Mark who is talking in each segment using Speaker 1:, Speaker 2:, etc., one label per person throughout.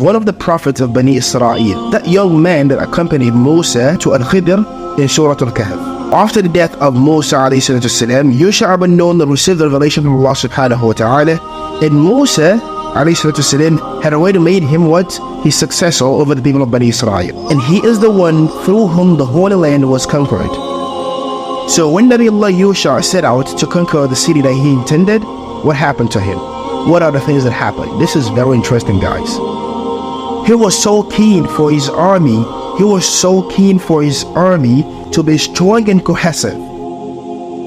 Speaker 1: one of the prophets of Bani Israel, that young man that accompanied Musa to Al-Khidr in Surah Al-Kahf. After the death of Musa alayhi salatu wasalam, Yusha ibn Nun received the revelation from Allah subhanahu wa ta'ala, and Musa alayhi salatu wasalam had already made him what? His successor over the people of Bani Israel. And he is the one through whom the Holy Land was conquered. So when Nabiullah Yusha set out to conquer the city that he intended, what happened to him? What are the things that happened? This is very interesting, guys. He was so keen for his army. He was so keen for his army to be strong and cohesive.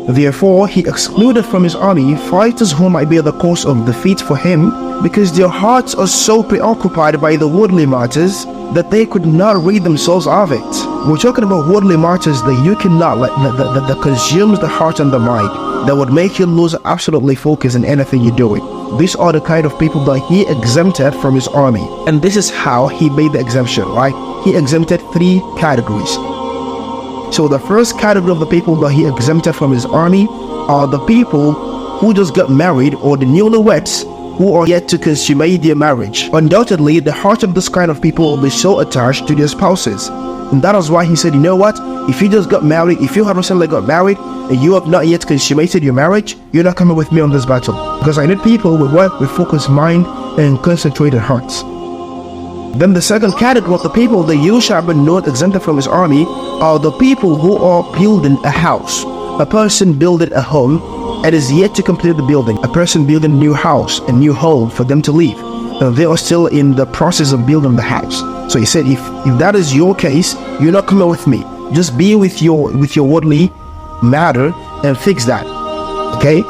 Speaker 1: Therefore, he excluded from his army fighters who might be the cause of defeat for him, because their hearts are so preoccupied by the worldly matters that they could not rid themselves of it. We're talking about worldly matters that you cannot that consumes the heart and the mind, that would make you lose absolutely focus in anything you're doing. These are the kind of people that he exempted from his army. And this is how he made the exemption, right? He exempted 3 categories. So the first category of the people that he exempted from his army are the people who just got married, or the newlyweds who are yet to consummate their marriage. Undoubtedly, the heart of this kind of people will be so attached to their spouses. And that is why he said, you know what? If you just got married, if you have recently got married, and you have not yet consummated your marriage, you're not coming with me on this battle. Because I need people with what? With focused mind and concentrated hearts. Then the second category of the people that Yusha ibn Nun exempted from his army are the people who are building a house. A person building a home and is yet to complete the building. A person building a new house, a new home for them to live. And they are still in the process of building the house. So he said, if that is your case, you're not coming with me. Just be with your worldly matter and fix that. Okay?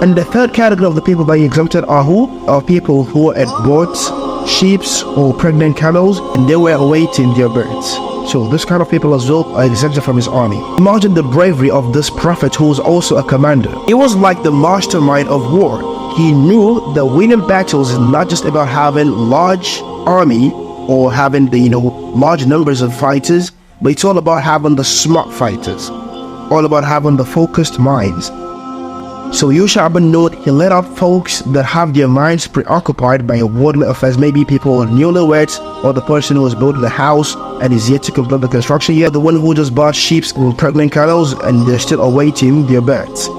Speaker 1: And the third category of the people that he exempted are who? Are people who had goats, sheep, or pregnant camels, and they were awaiting their births. So this kind of people as well are exempted from his army. Imagine the bravery of this prophet, who was also a commander. He was like the mastermind of war. He knew that winning battles is not just about having large army or having the large numbers of fighters, but it's all about having the smart fighters, all about having the focused minds. So Yusha ibn Nun, he let out folks that have their minds preoccupied by worldly affairs. Maybe people are newlyweds, or the person who is building the house and is yet to complete the construction yet, the one who just bought sheep or pregnant camels and they're still awaiting their births.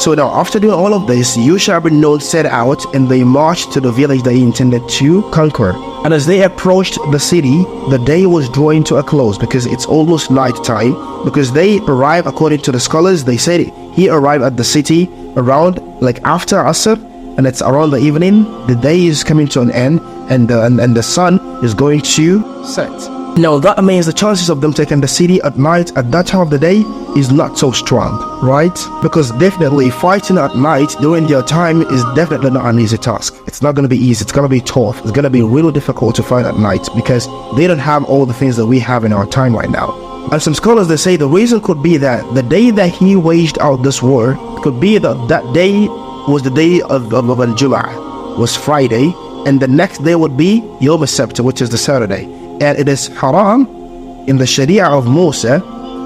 Speaker 1: So now, after doing all of this, Yusha ibn Nun set out and they marched to the village that he intended to conquer. And as they approached the city, the day was drawing to a close, because it's almost night time. Because they arrived, according to the scholars, they said he arrived at the city around like after Asr, and it's around the evening. The day is coming to an end, and the sun is going to set. Now that means the chances of them taking the city at night at that time of the day is not so strong, right? Because definitely fighting at night during their time is definitely not an easy task. It's not going to be easy. It's going to be tough. It's going to be really difficult to fight at night, because they don't have all the things that we have in our time right now. And some scholars, they say the reason could be that the day that he waged out this war could be that day was the day of Al-Jum'ah, was Friday, and the next day would be Yom al-Sabt, which is the Saturday. And it is haram in the Sharia of Musa,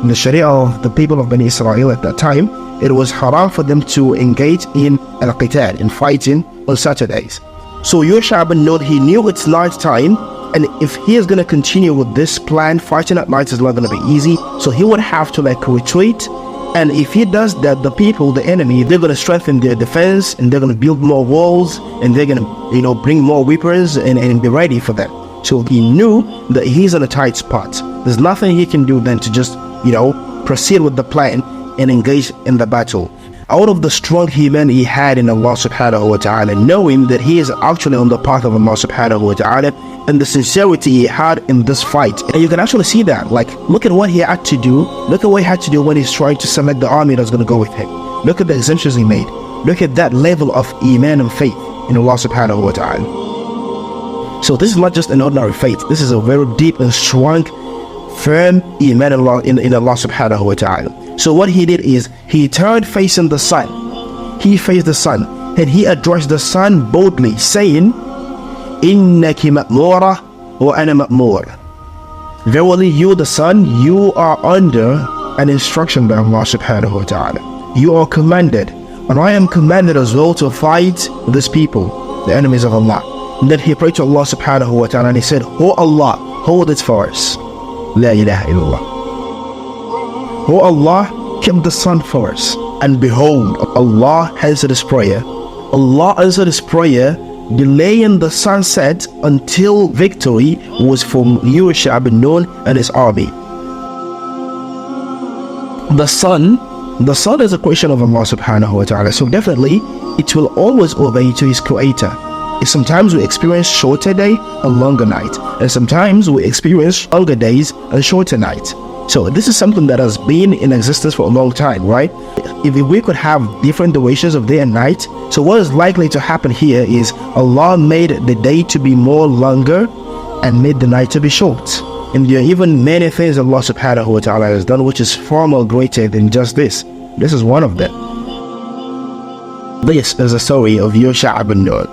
Speaker 1: in the Sharia of the people of Bani Israel at that time, it was haram for them to engage in al-qital, in fighting on Saturdays. So Yusha ibn Nun, he knew it's night time, and if he is going to continue with this plan, fighting at night is not going to be easy. So he would have to retreat. And if he does that, the people, the enemy, they're going to strengthen their defense, and they're going to build more walls, and they're going to bring more weapons and be ready for them. So he knew that he's in a tight spot. There's nothing he can do then to just, proceed with the plan and engage in the battle. Out of the strong humanity he had in Allah subhanahu wa ta'ala, knowing that he is actually on the path of Allah subhanahu wa ta'ala, and the sincerity he had in this fight. And you can actually see that. Look at what he had to do. Look at what he had to do when he's trying to select the army that's going to go with him. Look at the exemptions he made. Look at that level of iman and faith in Allah subhanahu wa ta'ala. So this is not just an ordinary faith. This is a very deep and strong, firm iman in Allah subhanahu wa ta'ala. So what he did is, he turned facing the sun. He faced the sun, and he addressed the sun boldly, saying, Innaki ma'mura wa ana ma'mur. Verily you, the sun, you are under an instruction by Allah subhanahu wa ta'ala. You are commanded, and I am commanded as well to fight these people, the enemies of Allah. And then he prayed to Allah subhanahu wa ta'ala and he said, "Oh Allah, hold it for us." La ilaha illallah. Oh Allah, keep the sun for us. And behold, Allah answered his prayer. Allah answered his prayer, delaying the sunset until victory was for Yusha ibn Nun and his army. The sun is a creation of Allah subhanahu wa ta'ala, so definitely it will always obey to his creator. Sometimes we experience shorter day and longer night, and sometimes we experience longer days and shorter night. So this is something that has been in existence for a long time, right? If we could have different durations of day and night, so what is likely to happen here is Allah made the day to be more longer and made the night to be short. And there are even many things Allah subhanahu wa ta'ala has done which is far more greater than just this. This is one of them. This is the story of Yusha ibn Nun.